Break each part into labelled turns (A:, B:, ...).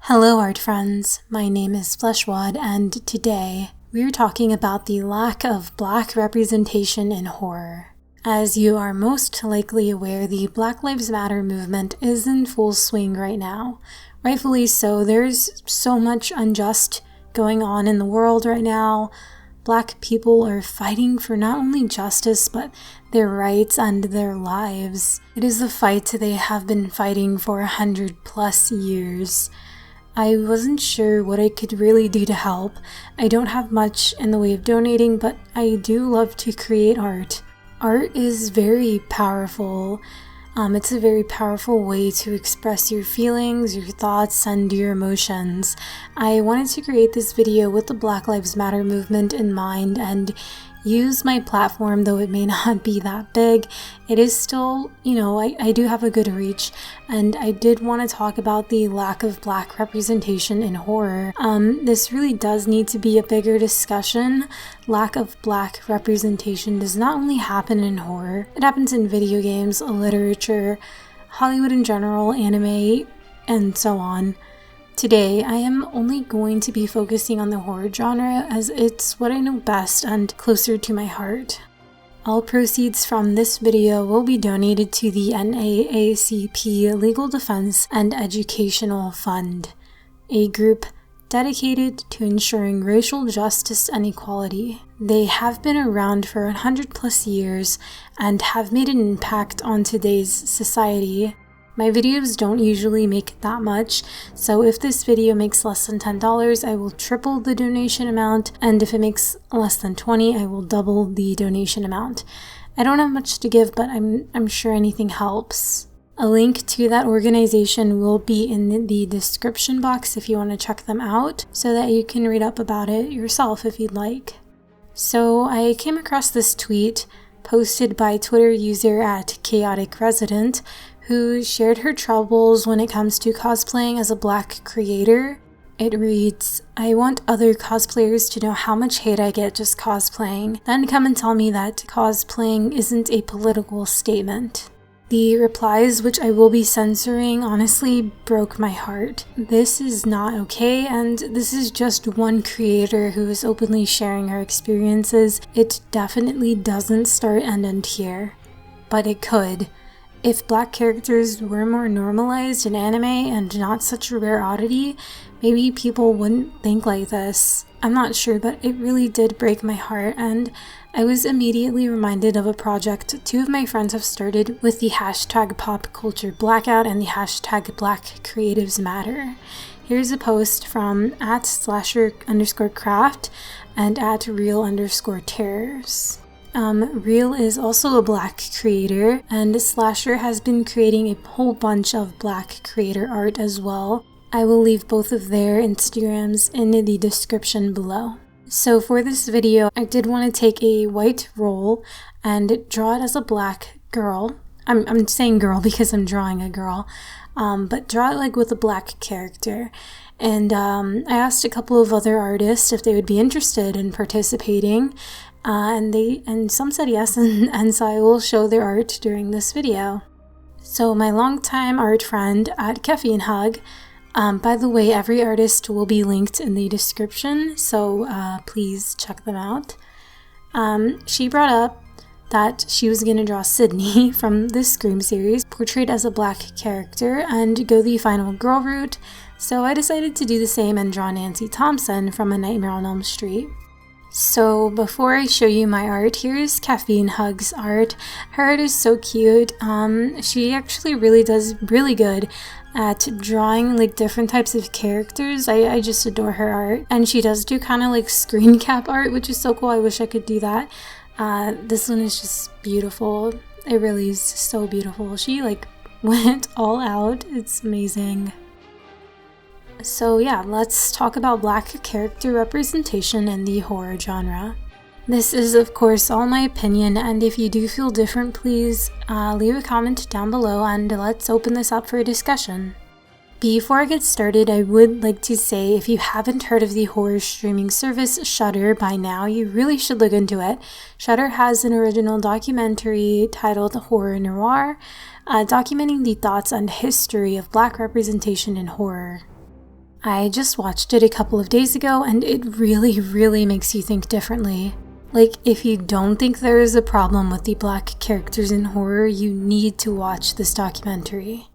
A: Hello art friends, my name is Fleshwad and today we're talking about the lack of Black representation in horror. As you are most likely aware, the Black Lives Matter movement is in full swing right now. Rightfully so, there's so much unjust going on in the world right now. Black people are fighting for not only justice, but their rights and their lives. It is a fight they have been fighting for 100+ years. I wasn't sure what I could really do to help. I don't have much in the way of donating, but I do love to create art. Art is very powerful. It's a very powerful way to express your feelings, your thoughts, and your emotions. I wanted to create this video with the Black Lives Matter movement in mind and use my platform, though it may not be that big. It is still, I do have a good reach, and I did want to talk about the lack of Black representation in horror. This really does need to be a bigger discussion. Lack of Black representation does not only happen in horror, it happens in video games, literature, Hollywood in general, anime, and so on. Today, I am only going to be focusing on the horror genre as it's what I know best and closer to my heart. All proceeds from this video will be donated to the NAACP Legal Defense and Educational Fund, a group dedicated to ensuring racial justice and equality. They have been around for 100+ years and have made an impact on today's society. My videos don't usually make that much, so if this video makes less than $10, I will triple the donation amount, and if it makes less than $20, I will double the donation amount. I don't have much to give, but I'm sure anything helps. A link to that organization will be in the description box if you want to check them out, so that you can read up about it yourself if you'd like. So I came across this tweet posted by Twitter user @chaoticresident, who shared her troubles when it comes to cosplaying as a Black creator. It reads, "I want other cosplayers to know how much hate I get just cosplaying, then come and tell me that cosplaying isn't a political statement." The replies, which I will be censoring, honestly broke my heart. This is not okay, and this is just one creator who is openly sharing her experiences. It definitely doesn't start and end here, but it could. If Black characters were more normalized in anime and not such a rare oddity, maybe people wouldn't think like this. I'm not sure, but it really did break my heart, and I was immediately reminded of a project two of my friends have started with the #PopCultureBlackout and the #BlackCreativesMatter. Here's a post from @slasher_craft and @real_terrors. Real is also a Black creator, and Slasher has been creating a whole bunch of Black creator art as well. I will leave both of their Instagrams in the description below. So for this video, I did want to take a white roll and draw it as a Black girl. I'm saying girl because I'm drawing a girl, but draw it like with a Black character. And I asked a couple of other artists if they would be interested in participating, and some said yes, and so I will show their art during this video. So my longtime art friend @CaffeineHug, by the way, every artist will be linked in the description, so please check them out. She brought up that she was going to draw Sydney from the Scream series, portrayed as a Black character, and go the final girl route, so I decided to do the same and draw Nancy Thompson from A Nightmare on Elm Street. So before I show you my art, here's CaffeineHug's art. Her art is so cute. She actually really does really good at drawing like different types of characters. I just adore her art, and she does do kind of like screen cap art, which is so cool. I wish I could do that. This one is just beautiful. It really is so beautiful. She like went all out. It's amazing. So yeah, let's talk about Black character representation in the horror genre. This is of course all my opinion, and if you do feel different, please leave a comment down below and let's open this up for a discussion. Before I get started, I would like to say if you haven't heard of the horror streaming service Shudder by now, you really should look into it. Shudder has an original documentary titled Horror Noir, documenting the thoughts and history of Black representation in horror. I just watched it a couple of days ago and it really makes you think differently. Like, if you don't think there is a problem with the black characters in horror, you need to watch this documentary.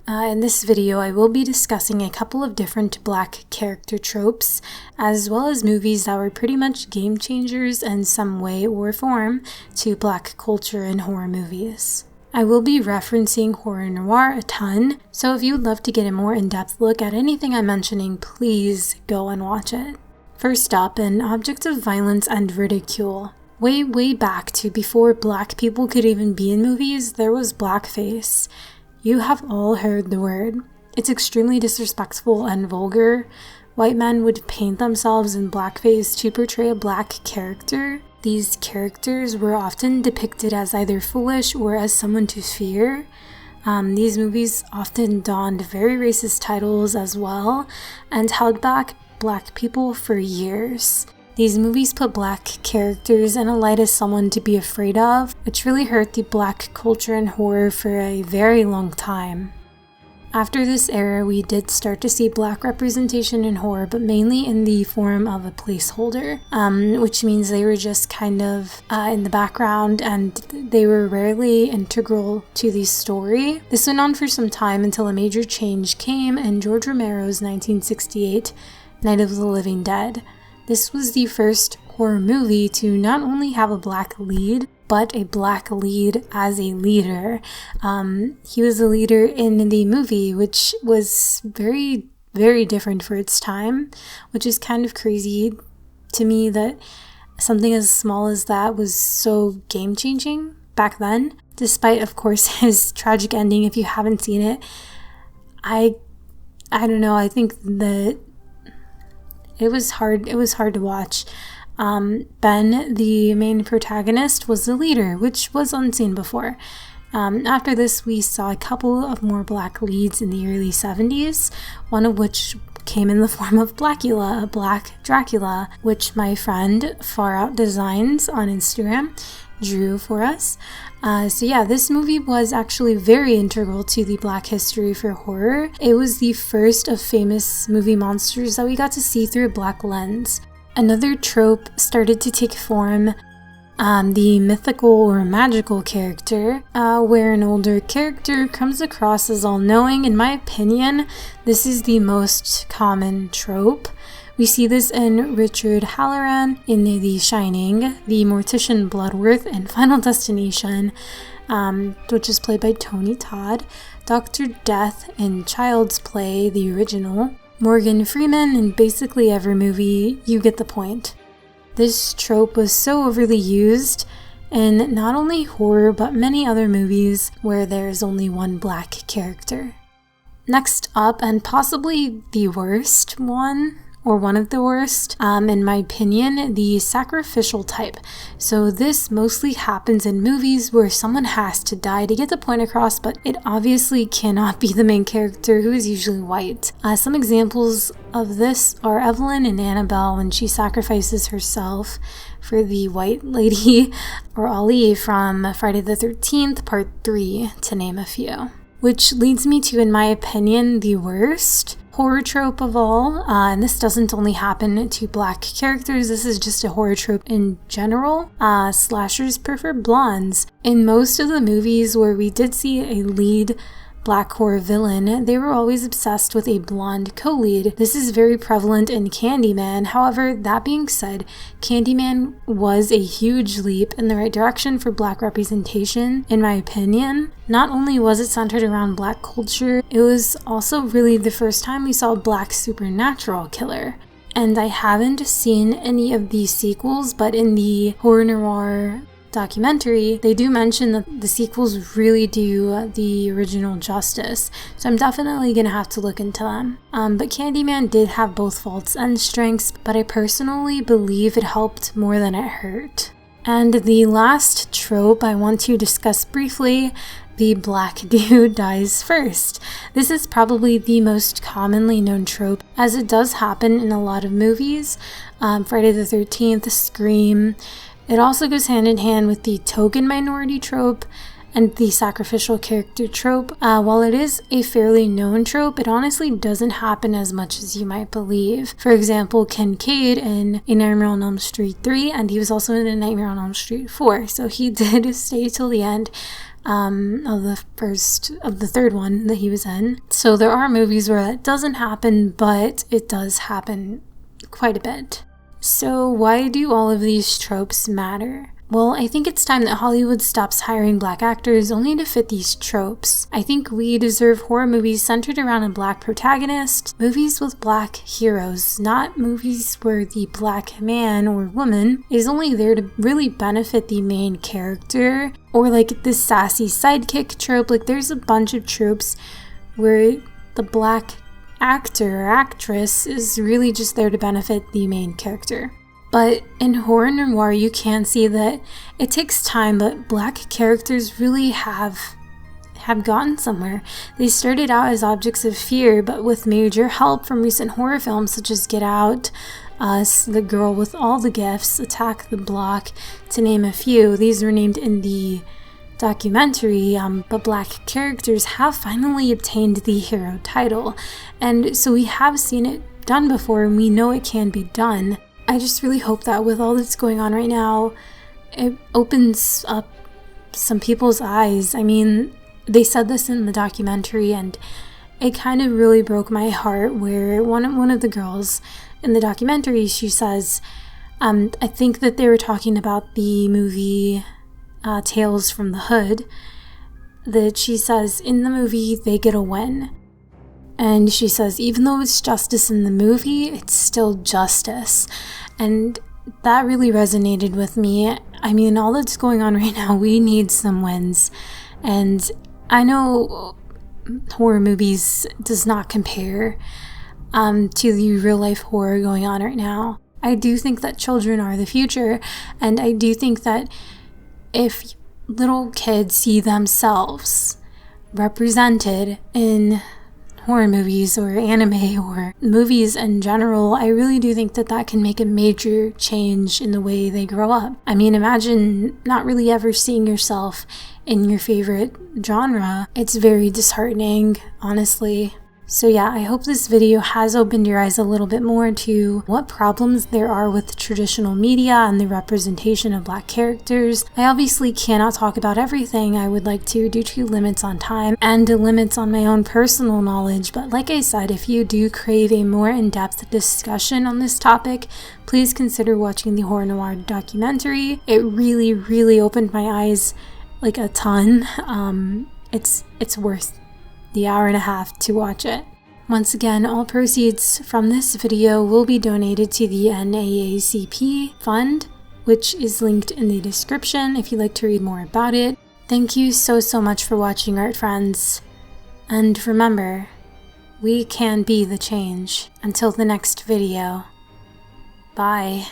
A: In this video, I will be discussing a couple of different black character tropes, as well as movies that were pretty much game changers in some way or form to black culture in horror movies. I will be referencing horror noir a ton, so if you would love to get a more in-depth look at anything I'm mentioning, please go and watch it. First up, an object of violence and ridicule. Way back to before black people could even be in movies, there was blackface. You have all heard the word. It's extremely disrespectful and vulgar. White men would paint themselves in blackface to portray a black character. These characters were often depicted as either foolish or as someone to fear. These movies often donned very racist titles as well and held back black people for years. These movies put black characters in a light as someone to be afraid of, which really hurt the black culture and horror for a very long time. After this era, we did start to see black representation in horror, but mainly in the form of a placeholder, which means they were just kind of in the background and they were rarely integral to the story. This went on for some time until a major change came in George Romero's 1968 Night of the Living Dead. This was the first horror movie to not only have a black lead, but a black lead as a leader. He was a leader in the movie, which was very different for its time, which is kind of crazy to me that something as small as that was so game-changing back then, despite, of course, his tragic ending. If you haven't seen it, I don't know, I think that it was hard to watch. Ben, the main protagonist, was the leader, which was unseen before. After this, we saw a couple of more black leads in the early 70s, one of which came in the form of Blackula, a black Dracula, which my friend Far Out Designs on Instagram drew for us. So yeah, this movie was actually very integral to the black history for horror. It was the first of famous movie monsters that we got to see through a black lens. Another trope started to take form, the mythical or magical character, where an older character comes across as all-knowing. In my opinion, this is the most common trope. We see this in Richard Halloran in The Shining, the mortician Bloodworth in Final Destination, which is played by Tony Todd, Dr. Death in Child's Play, the original, Morgan Freeman in basically every movie. You get the point. This trope was so overly used in not only horror but many other movies where there is only one black character. Next up, and possibly the worst one, or one of the worst, in my opinion, the sacrificial type. So this mostly happens in movies where someone has to die to get the point across, but it obviously cannot be the main character, who is usually white. Some examples of this are Evelyn in Annabelle when she sacrifices herself for the white lady, or Ali from Friday the 13th Part 3, to name a few. Which leads me to, in my opinion, the worst horror trope of all, and this doesn't only happen to black characters, this is just a horror trope in general. Slashers prefer blondes. In most of the movies where we did see a lead black horror villain, they were always obsessed with a blonde co-lead. This is very prevalent in Candyman. However, that being said, Candyman was a huge leap in the right direction for black representation, in my opinion. Not only was it centered around black culture, it was also really the first time we saw a black supernatural killer. And I haven't seen any of the sequels, but in the horror noir documentary, they do mention that the sequels really do the original justice, so I'm definitely gonna have to look into them. But Candyman did have both faults and strengths, but I personally believe it helped more than it hurt. And the last trope I want to discuss briefly, the black dude dies first. This is probably the most commonly known trope, as it does happen in a lot of movies. Friday the 13th, Scream. It also goes hand in hand with the token minority trope, And the sacrificial character trope, while it is a fairly known trope, it honestly doesn't happen as much as you might believe. For example, Kincaid in A Nightmare on Elm Street 3, and he was also in A Nightmare on Elm Street 4, so he did stay till the end of the third one that he was in. So there are movies where that doesn't happen, but it does happen quite a bit. So why do all of these tropes matter? Well, I think it's time that Hollywood stops hiring black actors only to fit these tropes. I think we deserve horror movies centered around a black protagonist, movies with black heroes, not movies where the black man or woman is only there to really benefit the main character, or like this sassy sidekick trope. Like, there's a bunch of tropes where the black actor or actress is really just there to benefit the main character. But in horror noir, you can see that it takes time, but black characters really have gotten somewhere. They started out as objects of fear, but with major help from recent horror films such as Get Out, Us, The Girl with All the Gifts, Attack the Block, to name a few. These were named in the documentary, but black characters have finally obtained the hero title. And so we have seen it done before, and we know it can be done. I just really hope that with all that's going on right now, it opens up some people's eyes. I mean, they said this in the documentary, and it kind of really broke my heart, where one of the girls in the documentary, she says, I think that they were talking about the movie Tales from the Hood, that she says, in the movie, they get a win. And she says, even though it's justice in the movie, it's still justice. And that really resonated with me. I mean, all that's going on right now, we need some wins. And I know horror movies does not compare to the real life horror going on right now. I do think that children are the future. And I do think that if little kids see themselves represented in horror movies or anime or movies in general, I really do think that that can make a major change in the way they grow up. I mean, imagine not really ever seeing yourself in your favorite genre. It's very disheartening, honestly. So yeah, I hope this video has opened your eyes a little bit more to what problems there are with traditional media and the representation of black characters. I obviously cannot talk about everything I would like to due to limits on time and limits on my own personal knowledge, but like I said, if you do crave a more in-depth discussion on this topic, please consider watching the Horror Noir documentary. It really, really opened my eyes like a ton. It's worth the hour and a half to watch it. Once again, all proceeds from this video will be donated to the NAACP fund, which is linked in the description if you'd like to read more about it. Thank you so much for watching, art friends. And remember, we can be the change. Until the next video. Bye.